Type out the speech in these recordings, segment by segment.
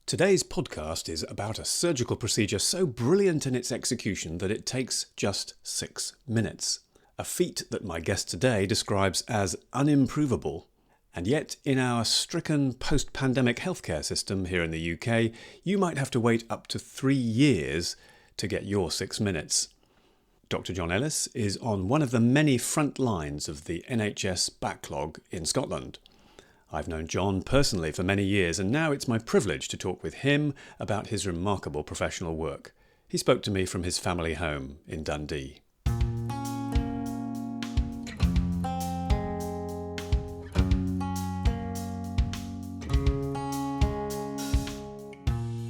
Today's podcast is about a surgical procedure so brilliant in its execution that it takes just 6 minutes. A feat that my guest today describes as unimprovable. And yet, in our stricken post-pandemic healthcare system here in the UK, you might have to wait up to 3 years to get your 6 minutes. Dr John Ellis is on one of the many front lines of the NHS backlog in Scotland. I've known John personally for many years, and now it's my privilege to talk with him about his remarkable professional work. He spoke to me from his family home in Dundee.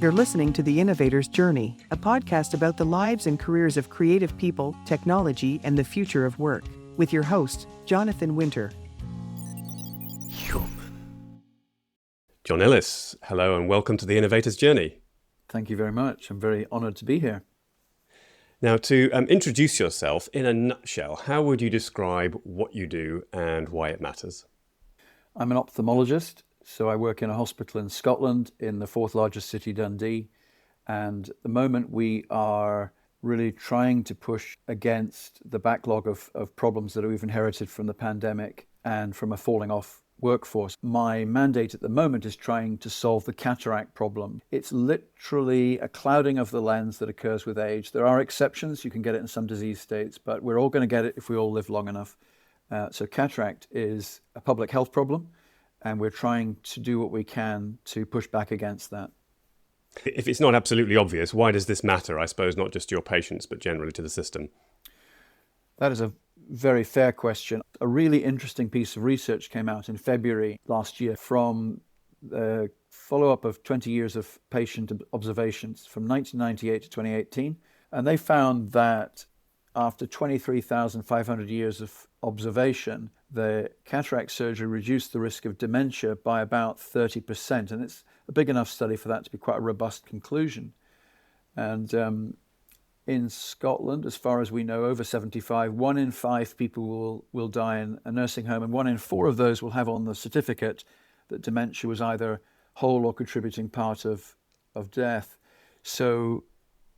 You're listening to The Innovator's Journey, a podcast about the lives and careers of creative people, technology, and the future of work, with your host, Jonathan Winter. John Ellis, hello and welcome to The Innovator's Journey. Thank you very much. I'm very honoured to be here. Now, to introduce yourself in a nutshell, how would you describe what you do and why it matters? I'm an ophthalmologist, so I work in a hospital in Scotland in the fourth largest city, Dundee. And at the moment we are really trying to push against the backlog of problems that we've inherited from the pandemic and from a falling off workforce. My mandate at the moment is trying to solve the cataract problem. It's literally a clouding of the lens that occurs with age. There are exceptions, you can get it in some disease states, but we're all going to get it if we all live long enough. So cataract is a public health problem, and we're trying to do what we can to push back against that. If it's not absolutely obvious, why does this matter? I suppose not just to your patients, but generally to the system. That is a very fair question. A really interesting piece of research came out in February last year from the follow-up of 20 years of patient observations from 1998 to 2018. And they found that after 23,500 years of observation, the cataract surgery reduced the risk of dementia by about 30%. And it's a big enough study for that to be quite a robust conclusion. And in Scotland, as far as we know, over 75, 1 in 5 people will die in a nursing home, and 1 in 4 of those will have on the certificate that dementia was either whole or contributing part of death. So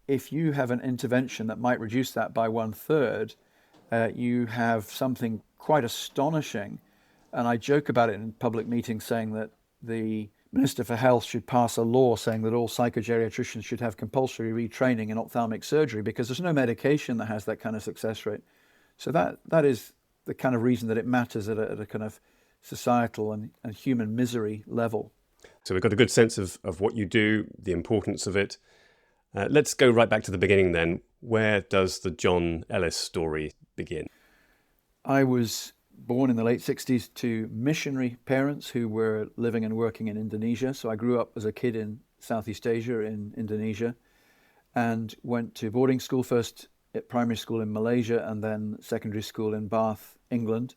if you have an intervention that might reduce that by 1/3, you have something quite astonishing. And I joke about it in public meetings, saying that the Minister for Health should pass a law saying that all psychogeriatricians should have compulsory retraining in ophthalmic surgery, because there's no medication that has that kind of success rate. So that is the kind of reason that it matters at a kind of societal and human misery level. So we've got a good sense of what you do, the importance of it. Let's go right back to the beginning then. Where does the John Ellis story begin? I was born in the late 60s to missionary parents who were living and working in Indonesia. So I grew up as a kid in Southeast Asia, in Indonesia, and went to boarding school, first at primary school in Malaysia and then secondary school in Bath, England.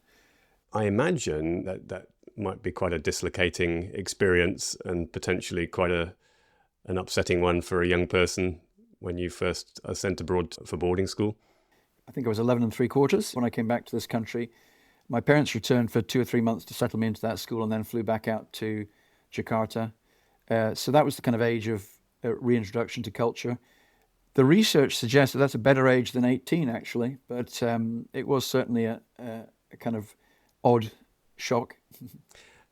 I imagine that might be quite a dislocating experience and potentially quite an upsetting one for a young person when you first are sent abroad for boarding school. I think I was 11 3/4 when I came back to this country. My parents returned for 2 or 3 months to settle me into that school and then flew back out to Jakarta. So that was the kind of age of reintroduction to culture. The research suggests that that's a better age than 18, actually, but it was certainly a kind of odd shock.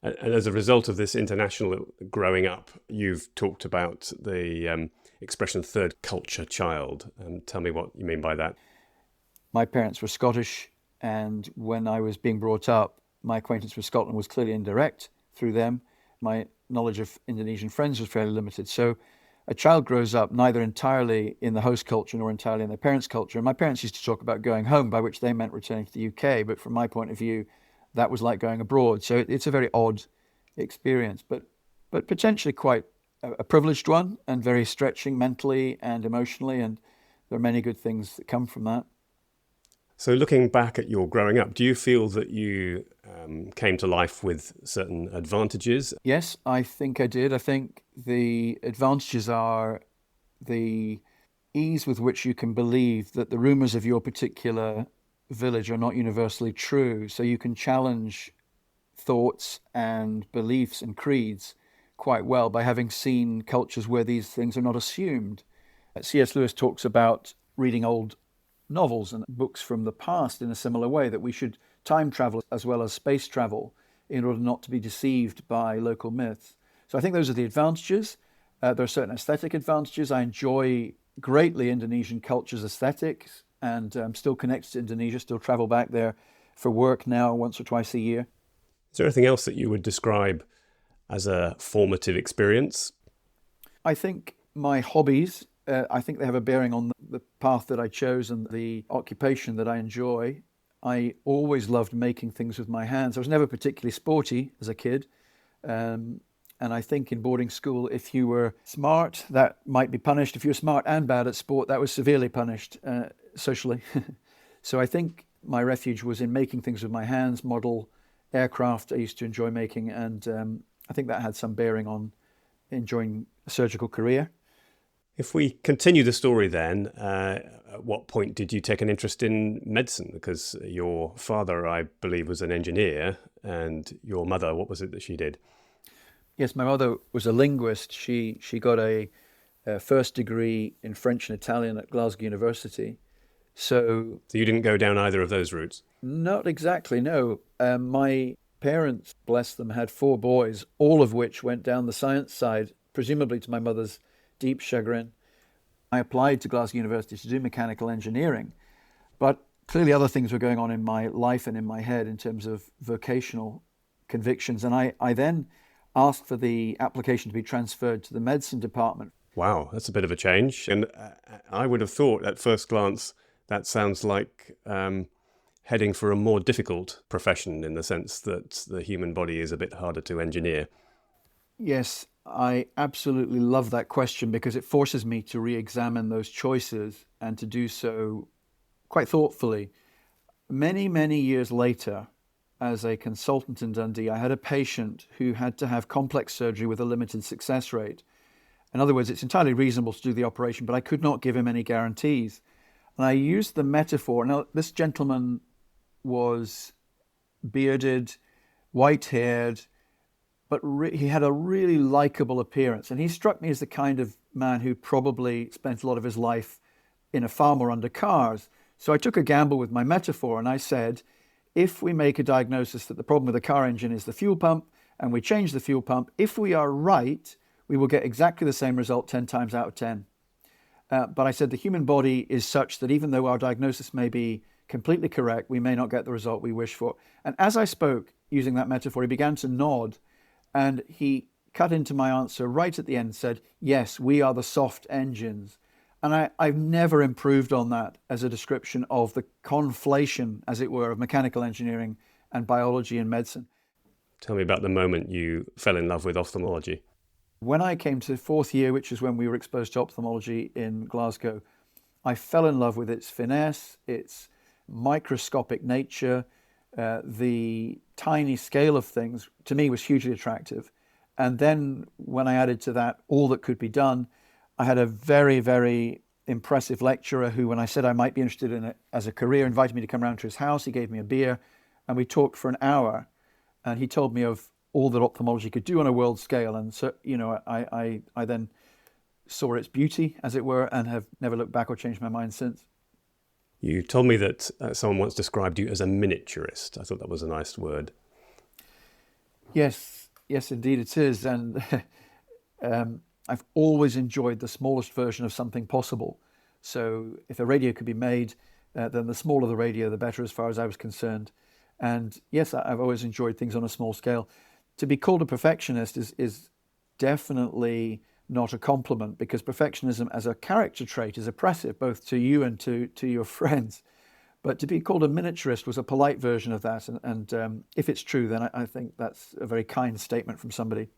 And as a result of this international growing up, you've talked about the expression third culture child. Tell me what you mean by that. My parents were Scottish, and when I was being brought up, my acquaintance with Scotland was clearly indirect through them. My knowledge of Indonesian friends was fairly limited. So a child grows up neither entirely in the host culture nor entirely in their parents' culture. And my parents used to talk about going home, by which they meant returning to the UK. But from my point of view, that was like going abroad. So it's a very odd experience, but potentially quite a privileged one, and very stretching mentally and emotionally. And there are many good things that come from that. So looking back at your growing up, do you feel that you came to life with certain advantages? Yes, I think I did. I think the advantages are the ease with which you can believe that the rumours of your particular village are not universally true. So you can challenge thoughts and beliefs and creeds quite well by having seen cultures where these things are not assumed. C.S. Lewis talks about reading old novels and books from the past in a similar way, that we should time travel as well as space travel in order not to be deceived by local myths. So I think those are the advantages. There are certain aesthetic advantages. I enjoy greatly Indonesian culture's aesthetics, and I'm still connected to Indonesia, still travel back there for work now once or twice a year. Is there anything else that you would describe as a formative experience? I think my hobbies, I think they have a bearing on the path that I chose and the occupation that I enjoy. I always loved making things with my hands. I was never particularly sporty as a kid. And I think in boarding school, if you were smart, that might be punished. If you were smart and bad at sport, that was severely punished socially. So I think my refuge was in making things with my hands, model aircraft I used to enjoy making. And I think that had some bearing on enjoying a surgical career. If we continue the story then, at what point did you take an interest in medicine? Because your father, I believe, was an engineer, and your mother, what was it that she did? Yes, my mother was a linguist. She got a first degree in French and Italian at Glasgow University. So you didn't go down either of those routes? Not exactly, no. My parents, bless them, had 4 boys, all of which went down the science side, presumably to my mother's deep chagrin. I applied to Glasgow University to do mechanical engineering, but clearly other things were going on in my life and in my head in terms of vocational convictions. And I then asked for the application to be transferred to the medicine department. Wow, that's a bit of a change. And I would have thought at first glance that sounds like heading for a more difficult profession, in the sense that the human body is a bit harder to engineer. Yes, I absolutely love that question, because it forces me to re-examine those choices and to do so quite thoughtfully. Many, many years later, as a consultant in Dundee, I had a patient who had to have complex surgery with a limited success rate. In other words, it's entirely reasonable to do the operation, but I could not give him any guarantees. And I used the metaphor. Now, this gentleman was bearded, white-haired, but he had a really likable appearance. And he struck me as the kind of man who probably spent a lot of his life in a farm or under cars. So I took a gamble with my metaphor, and I said, if we make a diagnosis that the problem with the car engine is the fuel pump, and we change the fuel pump, if we are right, we will get exactly the same result 10 times out of 10. But I said the human body is such that even though our diagnosis may be completely correct, we may not get the result we wish for. And as I spoke, using that metaphor, he began to nod, and he cut into my answer right at the end and said, yes, we are the soft engines. And I've never improved on that as a description of the conflation, as it were, of mechanical engineering and biology and medicine. Tell me about the moment you fell in love with ophthalmology. When I came to the 4th year, which is when we were exposed to ophthalmology in Glasgow, I fell in love with its finesse, its microscopic nature. The tiny scale of things, to me, was hugely attractive. And then when I added to that all that could be done, I had a very, very impressive lecturer who, when I said I might be interested in it as a career, invited me to come round to his house. He gave me a beer, and we talked for an hour. And he told me of all that ophthalmology could do on a world scale. And so, I then saw its beauty, as it were, and have never looked back or changed my mind since. You told me that someone once described you as a miniaturist. I thought that was a nice word. Yes, indeed it is. And I've always enjoyed the smallest version of something possible. So if a radio could be made, then the smaller the radio, the better, as far as I was concerned. And yes, I've always enjoyed things on a small scale. To be called a perfectionist is definitely not a compliment, because perfectionism as a character trait is oppressive, both to you and to your friends. But to be called a miniaturist was a polite version of that. And if it's true, then I think that's a very kind statement from somebody.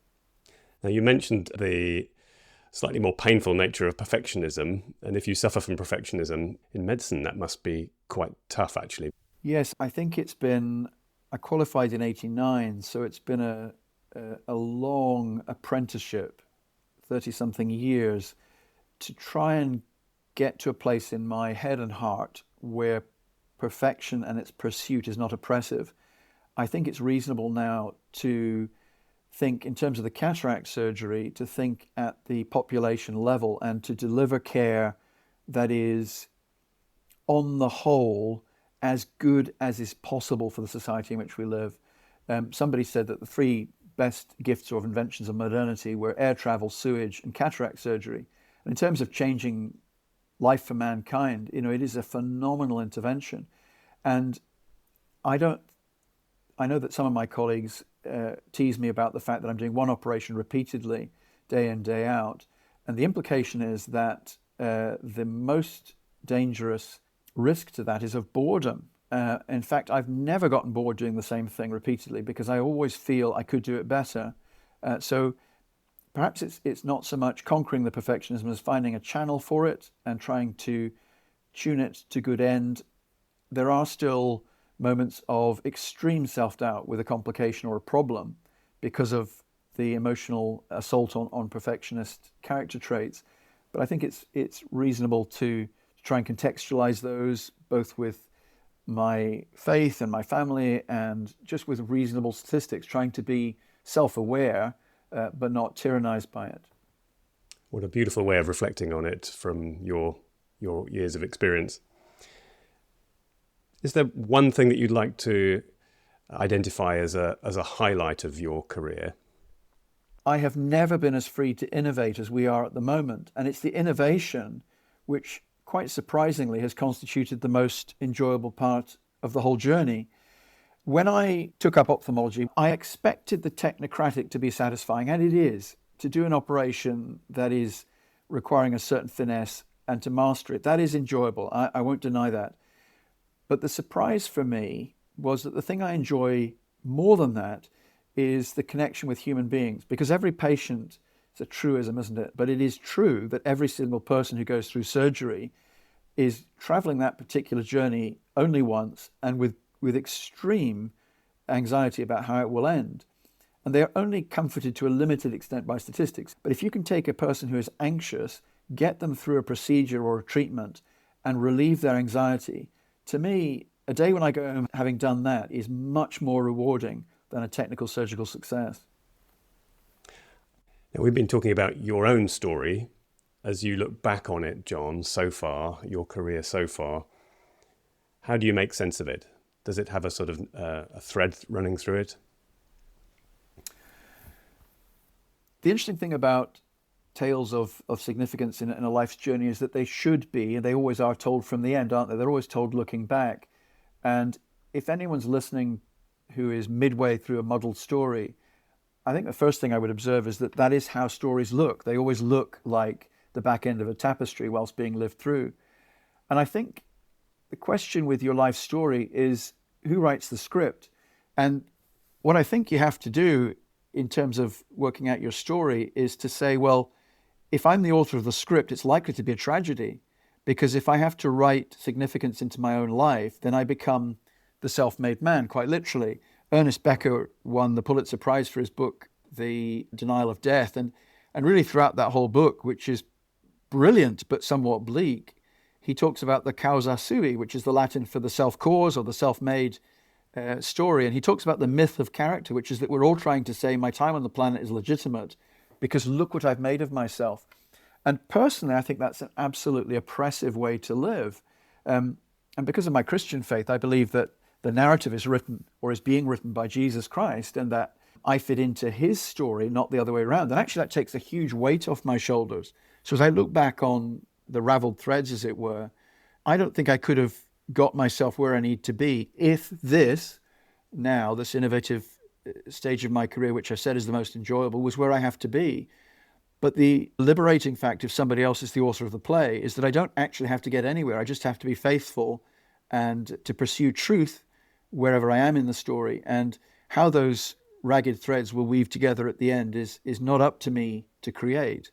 Now, you mentioned the slightly more painful nature of perfectionism. And if you suffer from perfectionism in medicine, that must be quite tough, actually. Yes, I think I qualified in 89, so it's been a long apprenticeship, 30-something years, to try and get to a place in my head and heart where perfection and its pursuit is not oppressive. I think it's reasonable now to think in terms of the cataract surgery, to think at the population level and to deliver care that is, on the whole, as good as is possible for the society in which we live. Somebody said that the three best gifts or inventions of modernity were air travel, sewage, and cataract surgery. And in terms of changing life for mankind, it is a phenomenal intervention. And I know that some of my colleagues tease me about the fact that I'm doing one operation repeatedly, day in, day out. And the implication is that the most dangerous risk to that is of boredom. In fact, I've never gotten bored doing the same thing repeatedly because I always feel I could do it better. So perhaps it's not so much conquering the perfectionism as finding a channel for it and trying to tune it to good end. There are still moments of extreme self-doubt with a complication or a problem because of the emotional assault on perfectionist character traits. But I think it's reasonable to try and contextualize those both with my faith and my family and just with reasonable statistics, trying to be self-aware but not tyrannized by it. What a beautiful way of reflecting on it from your years of experience. Is there one thing that you'd like to identify as a highlight of your career? I have never been as free to innovate as we are at the moment. And it's the innovation which, quite surprisingly, has constituted the most enjoyable part of the whole journey. When I took up ophthalmology, I expected the technocratic to be satisfying, and it is. To do an operation that is requiring a certain finesse and to master it, that is enjoyable. I won't deny that. But the surprise for me was that the thing I enjoy more than that is the connection with human beings. Because every patient, it's a truism, isn't it? But it is true that every single person who goes through surgery is traveling that particular journey only once and with extreme anxiety about how it will end. And they are only comforted to a limited extent by statistics. But if you can take a person who is anxious, get them through a procedure or a treatment and relieve their anxiety, to me, a day when I go home having done that is much more rewarding than a technical surgical success. Now, we've been talking about your own story. As you look back on it, John, so far, your career so far, how do you make sense of it? Does it have a sort of a thread running through it? The interesting thing about tales of significance in a life's journey is that they should be, and they always are, told from the end, aren't they? They're always told looking back. And if anyone's listening who is midway through a muddled story, I think the first thing I would observe is that is how stories look. They always look like the back end of a tapestry whilst being lived through. And I think the question with your life story is who writes the script? And what I think you have to do in terms of working out your story is to say, well, if I'm the author of the script, it's likely to be a tragedy, because if I have to write significance into my own life, then I become the self-made man, quite literally. Ernest Becker won the Pulitzer Prize for his book, The Denial of Death. And really throughout that whole book, which is brilliant but somewhat bleak, he talks about the causa sui, which is the Latin for the self-cause or the self-made story. And he talks about the myth of character, which is that we're all trying to say my time on the planet is legitimate because look what I've made of myself. And personally, I think that's an absolutely oppressive way to live. And because of my Christian faith, I believe that the narrative is written or is being written by Jesus Christ and that I fit into his story, not the other way around. And actually that takes a huge weight off my shoulders. So as I look back on the raveled threads, as it were, I don't think I could have got myself where I need to be if this innovative stage of my career, which I said is the most enjoyable, was where I have to be. But the liberating fact, if somebody else is the author of the play, is that I don't actually have to get anywhere. I just have to be faithful and to pursue truth wherever I am in the story. And how those ragged threads will weave together at the end is not up to me to create.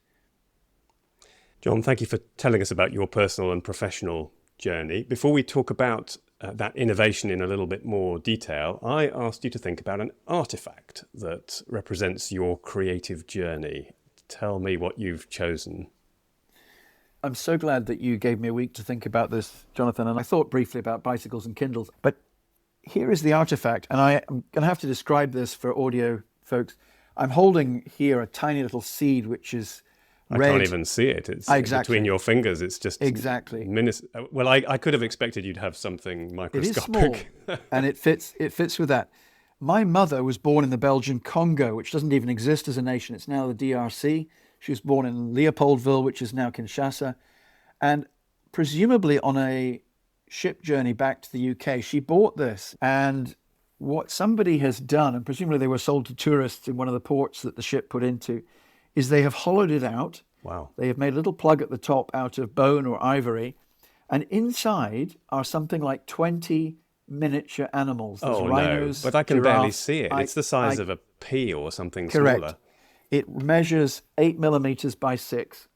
John, thank you for telling us about your personal and professional journey. Before we talk about that innovation in a little bit more detail, I asked you to think about an artefact that represents your creative journey. Tell me what you've chosen. I'm so glad that you gave me a week to think about this, Jonathan, and I thought briefly about bicycles and Kindles. But here is the artefact, and I am going to have to describe this for audio folks. I'm holding here a tiny little seed, which is red. I can't even see it. It's exactly. between your fingers. It's just exactly. Well, I could have expected you'd have something microscopic. It is small, and it fits with that. My mother was born in the Belgian Congo, which doesn't even exist as a nation. It's now the DRC. She was born in Leopoldville, which is now Kinshasa. And presumably on a ship journey back to the UK, she bought this. And what somebody has done, and presumably they were sold to tourists in one of the ports that the ship put into, is they have hollowed it out. Wow. They have made a little plug at the top out of bone or ivory. And inside are something like 20 miniature animals. There's rhinos, no, but I can giraffes. barely see it. It's the size of a pea or something Correct. smaller. It measures 8 millimeters by 6.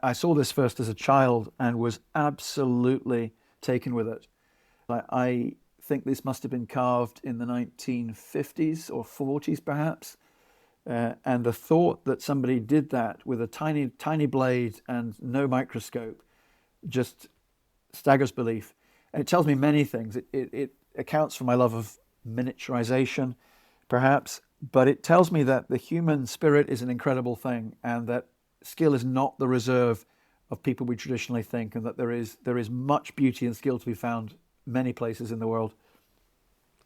I saw this first as a child and was absolutely taken with it. I think this must have been carved in the 1950s or 40s perhaps. And the thought that somebody did that with a tiny blade and no microscope just staggers belief. And it tells me many things. It accounts for my love of miniaturization, perhaps, but it tells me that the human spirit is an incredible thing and that skill is not the reserve of people we traditionally think, and that there is much beauty and skill to be found many places in the world.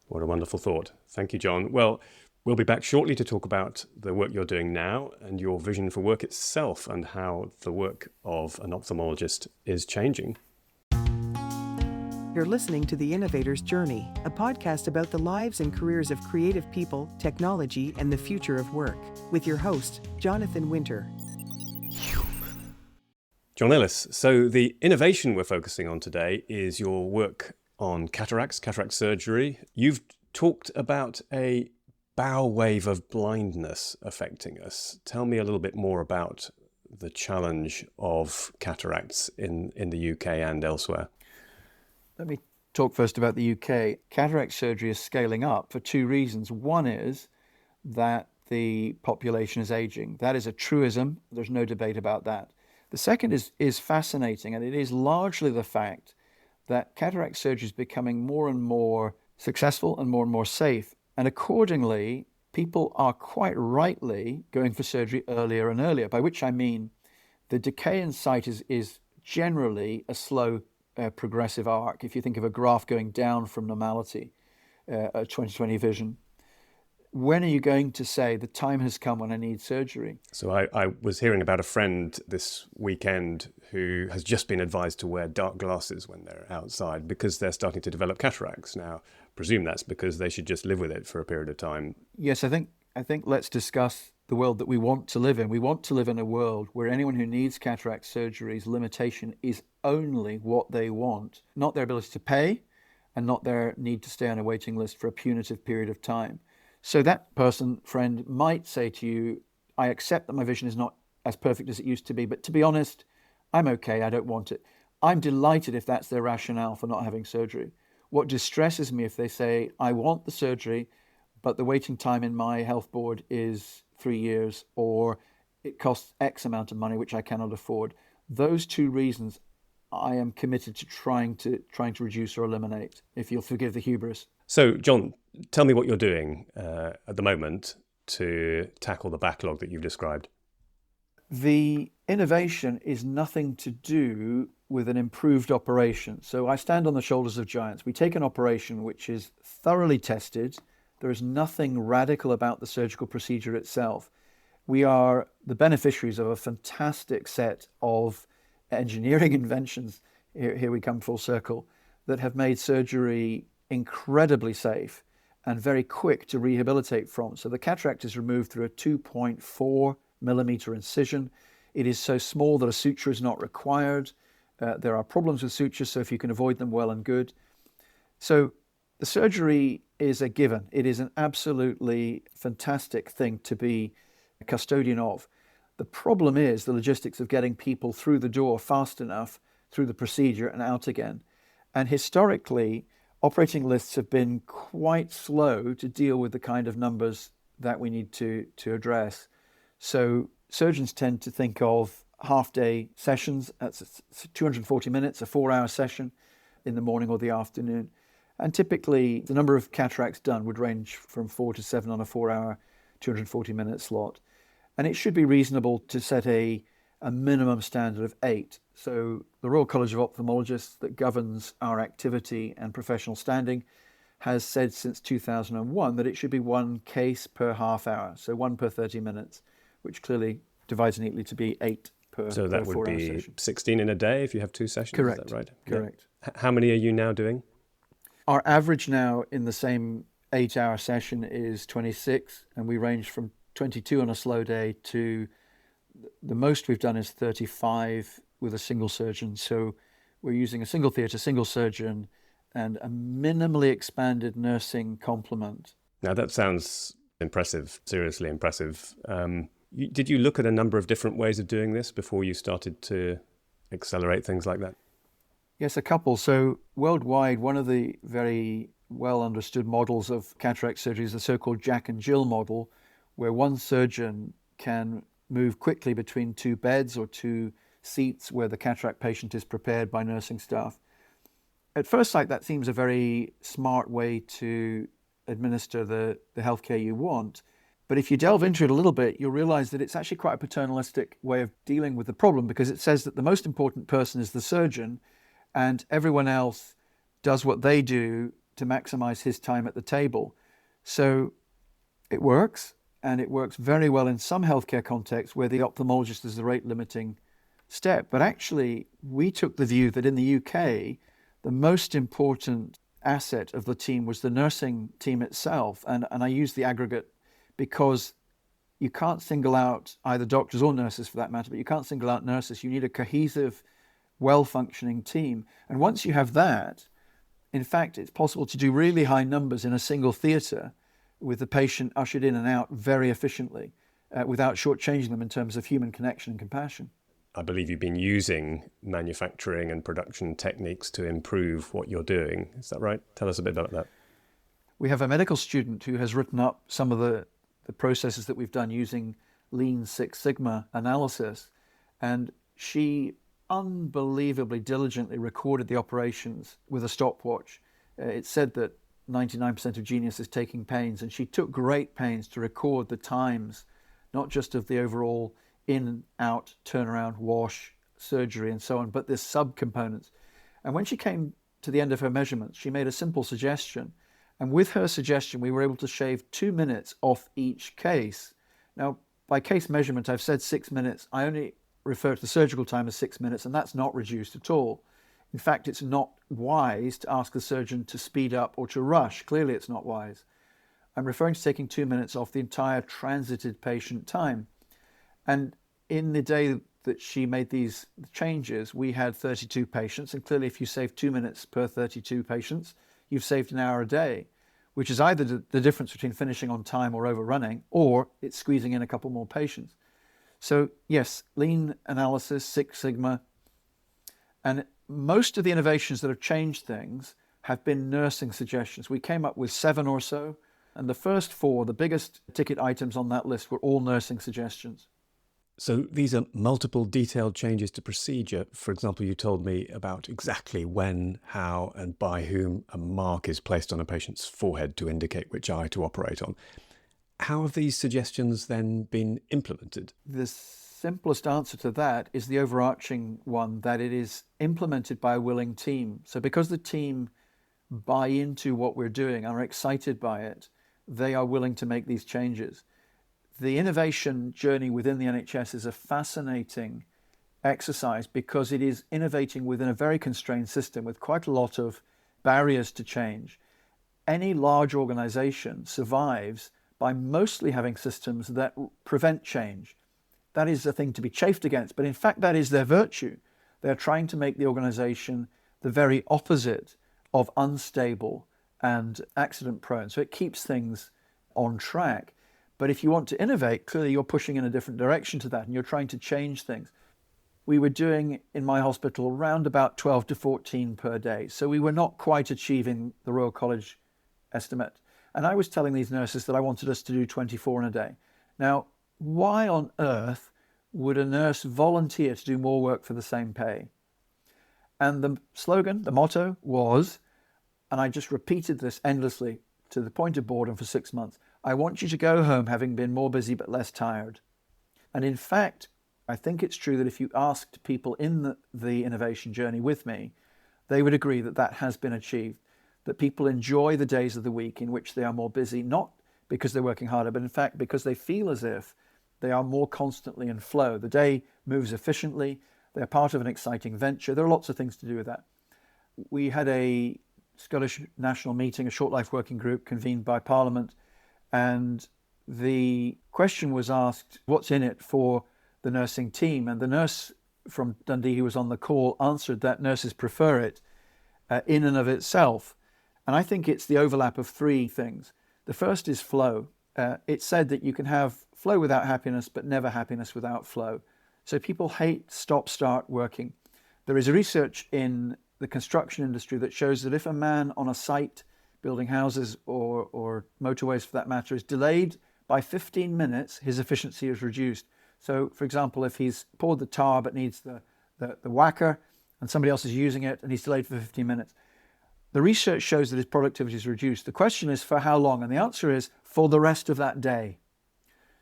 What a wonderful thought. Thank you, John. Well, we'll be back shortly to talk about the work you're doing now and your vision for work itself and how the work of an ophthalmologist is changing. You're listening to The Innovator's Journey, a podcast about the lives and careers of creative people, technology, and the future of work, with your host, Jonathan Winter. John Ellis. So the innovation we're focusing on today is your work on cataracts, cataract surgery. You've talked about a bow wave of blindness affecting us. Tell me a little bit more about the challenge of cataracts in the UK and elsewhere. Let me talk first about the UK. Cataract surgery is scaling up for two reasons. One is that the population is aging. That is a truism. There's no debate about that. The second is fascinating, and it is largely the fact that cataract surgery is becoming more and more successful and more safe. And accordingly, people are quite rightly going for surgery earlier and earlier, by which I mean the decay in sight is generally a slow progressive arc. If you think of a graph going down from normality, a 20/20 vision, when are you going to say the time has come when I need surgery? So I was hearing about a friend this weekend who has just been advised to wear dark glasses when they're outside because they're starting to develop cataracts. Now, I presume that's because they should just live with it for a period of time. Yes, I think let's discuss the world that we want to live in. We want to live in a world where anyone who needs cataract surgery's limitation is only what they want, not their ability to pay and not their need to stay on a waiting list for a punitive period of time. So that friend, might say to you, I accept that my vision is not as perfect as it used to be, but to be honest, I'm okay, I don't want it. I'm delighted if that's their rationale for not having surgery. What distresses me if they say, I want the surgery, but the waiting time in my health board is 3 years, or it costs X amount of money, which I cannot afford. Those two reasons I am committed to trying to reduce or eliminate, if you'll forgive the hubris. So, John, tell me what you're doing at the moment to tackle the backlog that you've described. The innovation is nothing to do with an improved operation. So I stand on the shoulders of giants. We take an operation which is thoroughly tested. There is nothing radical about the surgical procedure itself. We are the beneficiaries of a fantastic set of engineering inventions, here we come full circle, that have made surgery incredibly safe and very quick to rehabilitate from. So the cataract is removed through a 2.4 millimeter incision. It is so small that a suture is not required. There are problems with sutures, so if you can avoid them, well and good. So the surgery is a given. It is an absolutely fantastic thing to be a custodian of. The problem is the logistics of getting people through the door fast enough through the procedure and out again. And historically, operating lists have been quite slow to deal with the kind of numbers that we need to address. So surgeons tend to think of half-day sessions. That's 240 minutes, a 4-hour session in the morning or the afternoon. And typically, the number of cataracts done would range from 4 to 7 on a 4-hour 240-minute slot. And it should be reasonable to set a minimum standard of 8. So the Royal College of Ophthalmologists that governs our activity and professional standing has said since 2001 that it should be 1 case per half hour, so 1 per 30 minutes, which clearly divides neatly to be 8 per So that per would 4-hour be session. 16 in a day if you have 2 sessions, Correct. is that right? Correct. Yeah. How many are you now doing? Our average now in the same 8-hour session is 26, and we range from 22 on a slow day to the most we've done is 35 with a single surgeon. So we're using a single theatre, single surgeon, and a minimally expanded nursing complement. Now that sounds impressive, seriously impressive. Did you look at a number of different ways of doing this before you started to accelerate things like that? Yes, a couple. So worldwide, one of the very well understood models of cataract surgery is the so-called Jack and Jill model, where one surgeon can move quickly between 2 beds or 2 seats where the cataract patient is prepared by nursing staff. At first sight, that seems a very smart way to administer the healthcare you want. But if you delve into it a little bit, you'll realize that it's actually quite a paternalistic way of dealing with the problem, because it says that the most important person is the surgeon and everyone else does what they do to maximize his time at the table. So it works, and it works very well in some healthcare contexts where the ophthalmologist is the rate limiting step. But actually, we took the view that in the UK, the most important asset of the team was the nursing team itself. And I use the aggregate because you can't single out either doctors or nurses for that matter, but you can't single out nurses. You need a cohesive, well-functioning team. And once you have that, in fact, it's possible to do really high numbers in a single theatre with the patient ushered in and out very efficiently without shortchanging them in terms of human connection and compassion. I believe you've been using manufacturing and production techniques to improve what you're doing. Is that right? Tell us a bit about that. We have a medical student who has written up some of the processes that we've done using Lean Six Sigma analysis, and she unbelievably diligently recorded the operations with a stopwatch. It said that 99% of genius is taking pains, and she took great pains to record the times, not just of the overall in, out, turnaround, wash, surgery, and so on, but the subcomponents. And when she came to the end of her measurements, she made a simple suggestion. And with her suggestion, we were able to shave 2 minutes off each case. Now, by case measurement, I've said 6 minutes. I only refer to the surgical time as 6 minutes, and that's not reduced at all. In fact, it's not wise to ask the surgeon to speed up or to rush. Clearly, it's not wise. I'm referring to taking 2 minutes off the entire transited patient time. And in the day that she made these changes, we had 32 patients. And clearly, if you save 2 minutes per 32 patients, you've saved an hour a day, which is either the difference between finishing on time or overrunning, or it's squeezing in a couple more patients. So yes, lean analysis, Six Sigma, and most of the innovations that have changed things have been nursing suggestions. We came up with 7 or so, and the first 4, the biggest ticket items on that list, were all nursing suggestions. So these are multiple detailed changes to procedure. For example, you told me about exactly when, how, and by whom a mark is placed on a patient's forehead to indicate which eye to operate on. How have these suggestions then been implemented? The simplest answer to that is the overarching one, that it is implemented by a willing team. So because the team buy into what we're doing and are excited by it, they are willing to make these changes. The innovation journey within the NHS is a fascinating exercise because it is innovating within a very constrained system with quite a lot of barriers to change. Any large organization survives by mostly having systems that prevent change. That is a thing to be chafed against, but in fact that is their virtue. They're trying to make the organization the very opposite of unstable and accident prone. So it keeps things on track. But if you want to innovate, clearly you're pushing in a different direction to that and you're trying to change things. We were doing in my hospital around about 12 to 14 per day. So we were not quite achieving the Royal College estimate. And I was telling these nurses that I wanted us to do 24 in a day. Now, why on earth would a nurse volunteer to do more work for the same pay? And the slogan, the motto was, and I just repeated this endlessly to the point of boredom for 6 months, I want you to go home having been more busy but less tired. And in fact, I think it's true that if you asked people in the innovation journey with me, they would agree that that has been achieved, that people enjoy the days of the week in which they are more busy, not because they're working harder, but in fact because they feel as if they are more constantly in flow. The day moves efficiently, they're part of an exciting venture. There are lots of things to do with that. We had a Scottish National Meeting, a short life working group convened by Parliament, and the question was asked, what's in it for the nursing team? And the nurse from Dundee who was on the call answered that nurses prefer it in and of itself. And I think it's the overlap of three things. The first is flow. It's said that you can have flow without happiness, but never happiness without flow. So people hate stop-start working. There is research in the construction industry that shows that if a man on a site building houses or motorways for that matter is delayed by 15 minutes, his efficiency is reduced. So, for example, if he's poured the tar but needs the whacker and somebody else is using it and he's delayed for 15 minutes, the research shows that his productivity is reduced. The question is for how long? And the answer is for the rest of that day.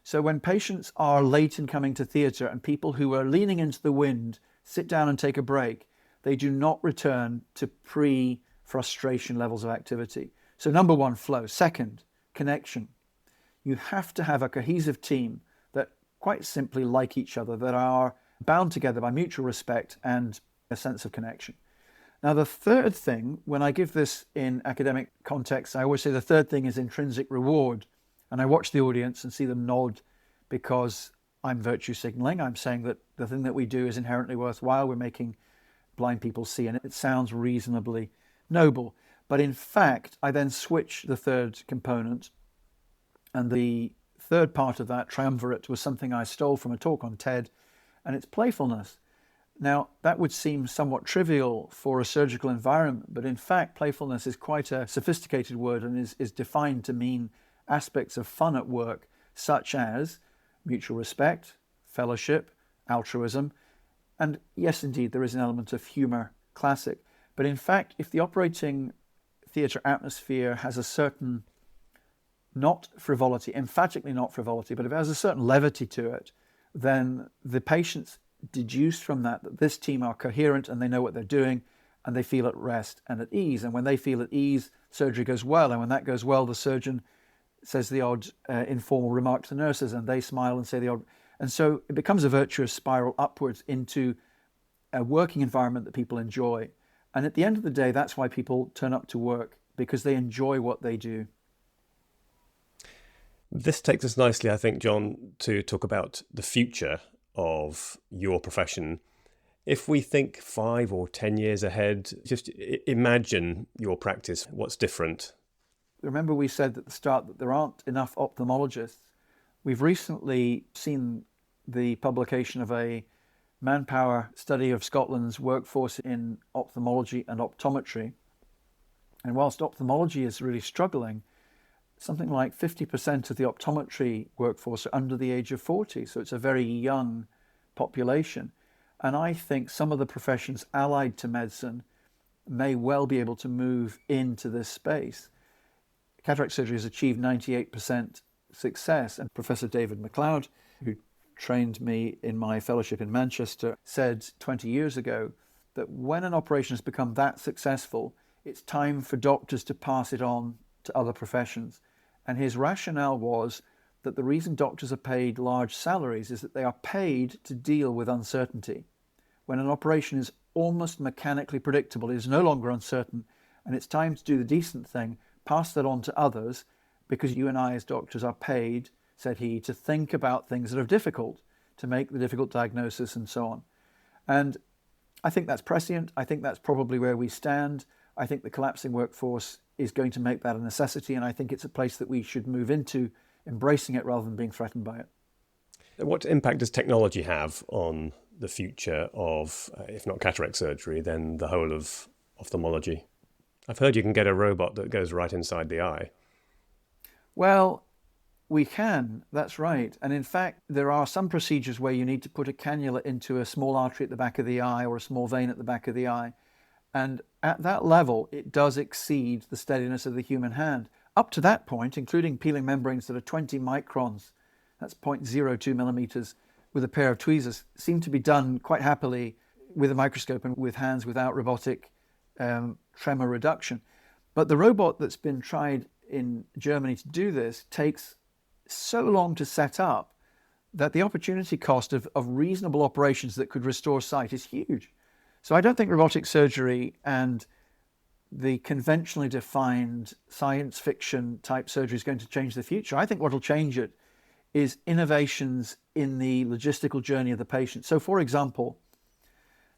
So when patients are late in coming to theatre and people who are leaning into the wind sit down and take a break, they do not return to pre-frustration levels of activity. So number one, flow. Second, connection. You have to have a cohesive team that quite simply like each other, that are bound together by mutual respect and a sense of connection. Now, the third thing, when I give this in academic context, I always say the third thing is intrinsic reward. And I watch the audience and see them nod because I'm virtue signaling. I'm saying that the thing that we do is inherently worthwhile. We're making blind people see, and it sounds reasonably noble. But in fact, I then switch the third component. And the third part of that triumvirate was something I stole from a talk on TED, and it's playfulness. Now, that would seem somewhat trivial for a surgical environment, but in fact, playfulness is quite a sophisticated word and is defined to mean aspects of fun at work, such as mutual respect, fellowship, altruism, and yes, indeed, there is an element of humour, classic. But in fact, if the operating theatre atmosphere has a certain, not frivolity, emphatically not frivolity, but if it has a certain levity to it, then the patients deduce from that this team are coherent and they know what they're doing and they feel at rest and at ease. And when they feel at ease, surgery goes well. And when that goes well, the surgeon says the odd informal remark to the nurses and they smile and say the odd. And so it becomes a virtuous spiral upwards into a working environment that people enjoy. And at the end of the day, that's why people turn up to work, because they enjoy what they do. This takes us nicely, I think, John, to talk about the future of your profession. If we think 5 or 10 years ahead, just imagine your practice, what's different. Remember we said at the start that there aren't enough ophthalmologists. We've recently seen the publication of a manpower study of Scotland's workforce in ophthalmology and optometry. And whilst ophthalmology is really struggling, something like 50% of the optometry workforce are under the age of 40. So it's a very young population. And I think some of the professions allied to medicine may well be able to move into this space. Cataract surgery has achieved 98% success. And Professor David MacLeod, who trained me in my fellowship in Manchester, said 20 years ago that when an operation has become that successful, it's time for doctors to pass it on to other professions. And his rationale was that the reason doctors are paid large salaries is that they are paid to deal with uncertainty. When an operation is almost mechanically predictable, it is no longer uncertain, and it's time to do the decent thing, pass that on to others, because you and I as doctors are paid, said he, to think about things that are difficult, to make the difficult diagnosis and so on. And I think that's prescient. I think that's probably where we stand. I think the collapsing workforce is going to make that a necessity, and I think it's a place that we should move into, embracing it rather than being threatened by it. What impact does technology have on the future of, if not cataract surgery, then the whole of ophthalmology? I've heard you can get a robot that goes right inside the eye. Well, we can, that's right. And in fact, there are some procedures where you need to put a cannula into a small artery at the back of the eye or a small vein at the back of the eye. And at that level, it does exceed the steadiness of the human hand. up to that point, including peeling membranes that are 20 microns, that's 0.02 millimeters, with a pair of tweezers, seem to be done quite happily with a microscope and with hands without robotic tremor reduction. But the robot that's been tried in Germany to do this takes so long to set up that the opportunity cost of reasonable operations that could restore sight is huge. So I don't think robotic surgery and the conventionally defined science fiction type surgery is going to change the future. I think what will change it is innovations in the logistical journey of the patient. So for example,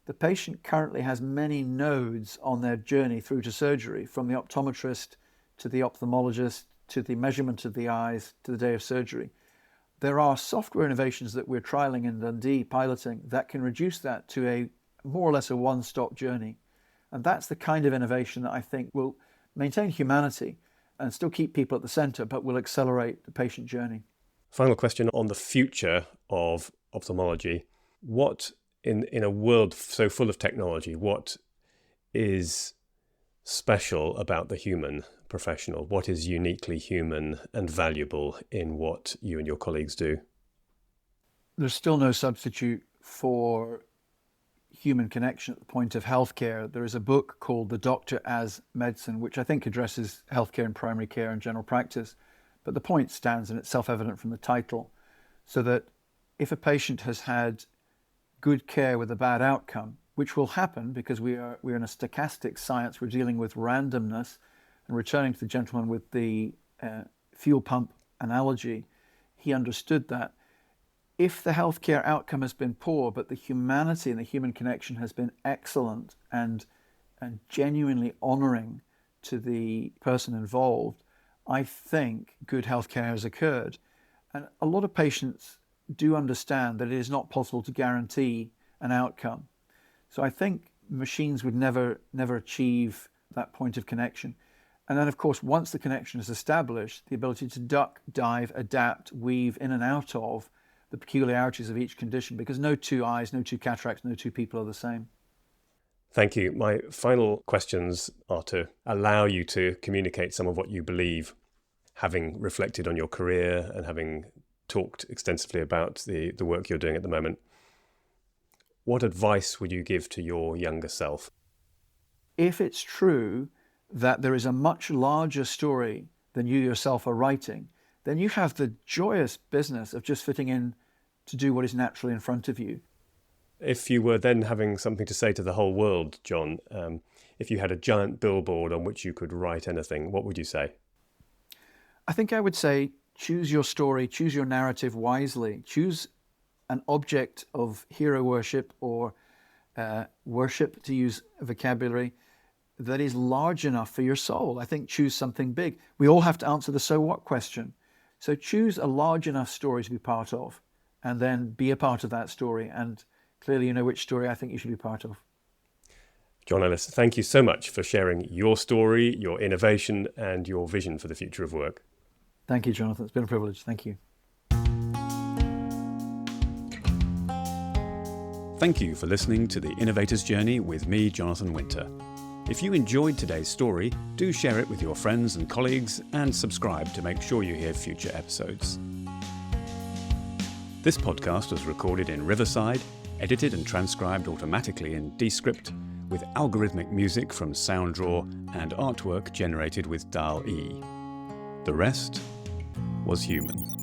the patient currently has many nodes on their journey through to surgery, from the optometrist to the ophthalmologist to the measurement of the eyes to the day of surgery. There are software innovations that we're trialing in Dundee, piloting, that can reduce that to a more or less a one-stop journey. And that's the kind of innovation that I think will maintain humanity and still keep people at the center, but will accelerate the patient journey. Final question on the future of ophthalmology. What, in a world so full of technology, what is special about the human professional? What is uniquely human and valuable in what you and your colleagues do? There's still no substitute for human connection at the point of healthcare. There is a book called The Doctor as Medicine, which I think addresses healthcare and primary care and general practice. But the point stands, and it's self-evident from the title, so that if a patient has had good care with a bad outcome, which will happen because we're in a stochastic science, we're dealing with randomness, and returning to the gentleman with the fuel pump analogy, he understood that. If the healthcare outcome has been poor, but the humanity and the human connection has been excellent and genuinely honoring to the person involved, I think good healthcare has occurred. And a lot of patients do understand that it is not possible to guarantee an outcome. So I think machines would never achieve that point of connection. And then, of course, once the connection is established, the ability to duck, dive, adapt, weave in and out of the peculiarities of each condition, because no two eyes, no two cataracts, no two people are the same. Thank you. My final questions are to allow you to communicate some of what you believe, having reflected on your career and having talked extensively about the work you're doing at the moment. What advice would you give to your younger self? If it's true that there is a much larger story than you yourself are writing, then you have the joyous business of just fitting in to do what is naturally in front of you. If you were then having something to say to the whole world, John, if you had a giant billboard on which you could write anything, what would you say? I think I would say choose your story, choose your narrative wisely, choose an object of hero worship or worship, to use a vocabulary, that is large enough for your soul. I think choose something big. We all have to answer the so what question. So choose a large enough story to be part of, and then be a part of that story. And clearly you know which story I think you should be part of. John Ellis, thank you so much for sharing your story, your innovation, and your vision for the future of work. Thank you, Jonathan. It's been a privilege. Thank you. Thank you for listening to The Innovator's Journey with me, Jonathan Winter. If you enjoyed today's story, do share it with your friends and colleagues and subscribe to make sure you hear future episodes. This podcast was recorded in Riverside, edited and transcribed automatically in Descript, with algorithmic music from SoundDraw and artwork generated with DALL-E. The rest was human.